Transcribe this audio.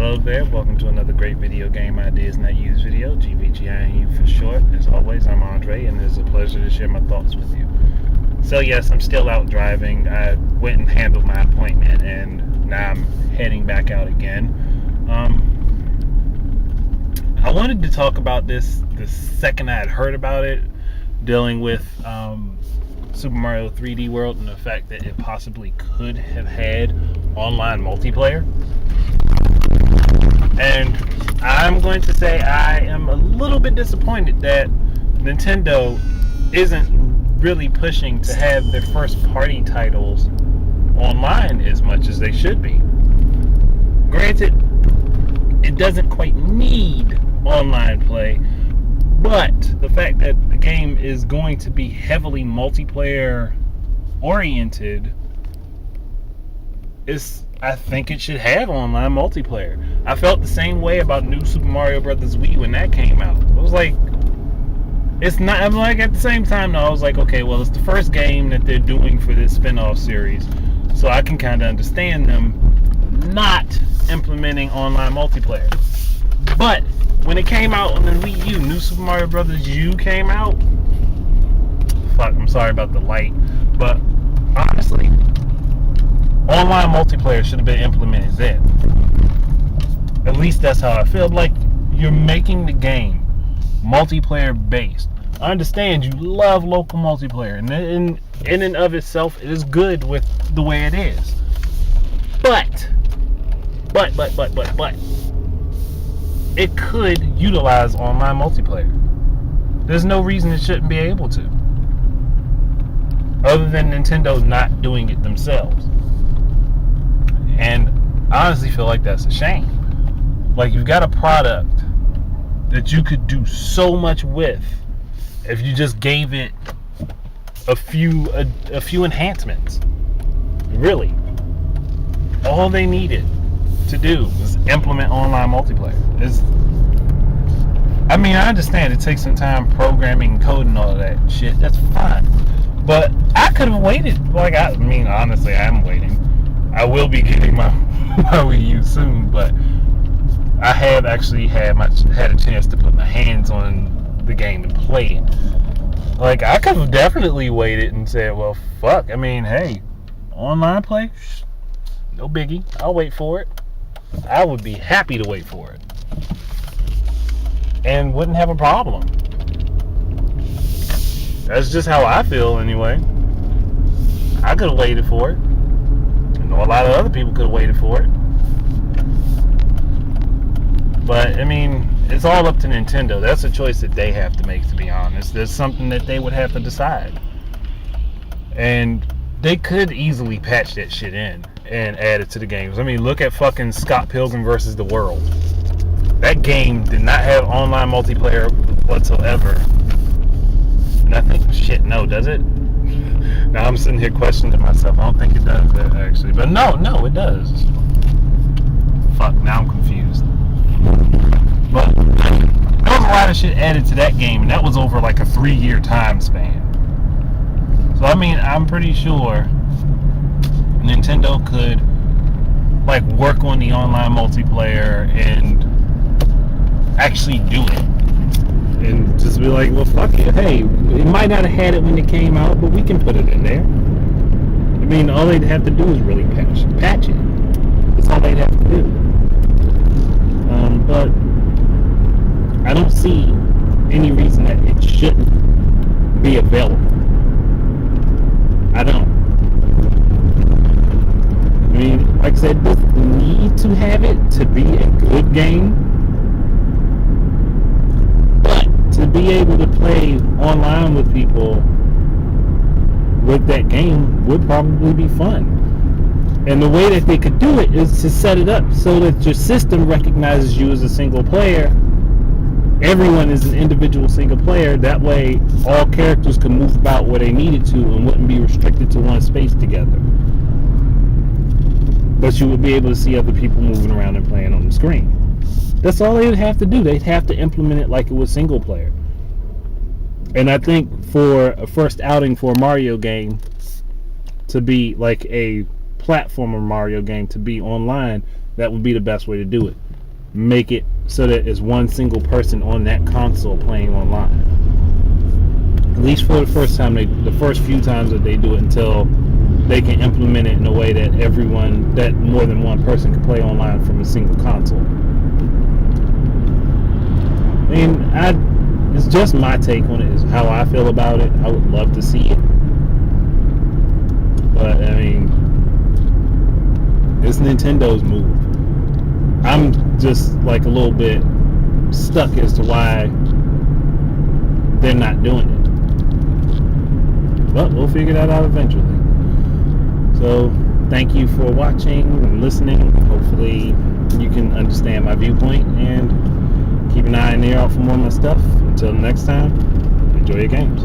Hello there, welcome to another great video game ideas not used video, GVGIU for short. As always, I'm Andre, and it's a pleasure to share my thoughts with you. So yes, I'm still out driving. I went and handled my appointment, and now I'm heading back out again. I wanted to talk about this the second I had heard about it, dealing with Super Mario 3D World and the fact that it possibly could have had online multiplayer. And I'm going to say I am a little bit disappointed that Nintendo isn't really pushing to have their first party titles online as much as they should be. Granted, it doesn't quite need online play, but the fact that the game is going to be heavily multiplayer oriented is, I think it should have online multiplayer. I felt the same way about New Super Mario Bros. Wii when that came out. I was like, it's not, I'm like, at the same time though, I was like, okay, well, it's the first game that they're doing for this spin-off series, so I can kind of understand them not implementing online multiplayer. But when it came out on the Wii U, New Super Mario Bros. U came out. Fuck, I'm sorry about the light, but honestly, online multiplayer should have been implemented then. At least that's how I feel. Like, you're making the game multiplayer based. I understand you love local multiplayer, and in and of itself, it is good with the way it is. But it could utilize online multiplayer. There's no reason it shouldn't be able to, other than Nintendo not doing it themselves. And I honestly feel like that's a shame. Like, you've got a product that you could do so much with if you just gave it a few enhancements. Really, all they needed to do was implement online multiplayer. I mean, I understand it takes some time programming, coding, all of that shit. That's fine, but I could have waited. Like, I mean, honestly, I'm waiting. I will be getting my Wii U soon, but I have actually had a chance to put my hands on the game and play it. Like, I could have definitely waited and said, well, fuck. I mean, hey, online play, no biggie. I'll wait for it. I would be happy to wait for it, and wouldn't have a problem. That's just how I feel anyway. I could have waited for it. A lot of other people could have waited for it. But, I mean, it's all up to Nintendo. That's a choice that they have to make, to be honest. There's something that they would have to decide. And they could easily patch that shit in and add it to the games. I mean, look at fucking Scott Pilgrim vs. the World. That game did not have online multiplayer whatsoever. And I think, shit, no, does it? Now I'm sitting here questioning myself. I don't think it does that, actually. But no, it does. Fuck, now I'm confused. But there was a lot of shit added to that game, and that was over like a 3-year time span. So, I mean, I'm pretty sure Nintendo could, like, work on the online multiplayer and actually do it. And just be like, well, fuck it. Hey, it might not have had it when it came out, but we can put it in there. I mean, all they'd have to do is really patch it. That's all they'd have to do. But I don't see any reason that it shouldn't be available. I don't. I mean, like I said, it doesn't need to have it to be a good game. To be able to play online with people with that game would probably be fun. And the way that they could do it is to set it up so that your system recognizes you as a single player. Everyone is an individual single player. That way, all characters can move about where they needed to and wouldn't be restricted to one space together. But you would be able to see other people moving around and playing on the screen. That's all they would have to do. They'd have to implement it like it was single player. And I think for a first outing for a Mario game to be like a platformer Mario game to be online, that would be the best way to do it. make it so that it's one single person on that console playing online. At least for the first time, the first few times that they do it, until they can implement it in a way that more than one person can play online from a single console. I mean, it's just my take on it, is how I feel about it. I would love to see it, but I mean, it's Nintendo's move. I'm just like a little bit stuck as to why they're not doing it. But we'll figure that out eventually. So, thank you for watching and listening. Hopefully, you can understand my viewpoint, and keep an eye and ear out for more of my stuff. Until next time, enjoy your games.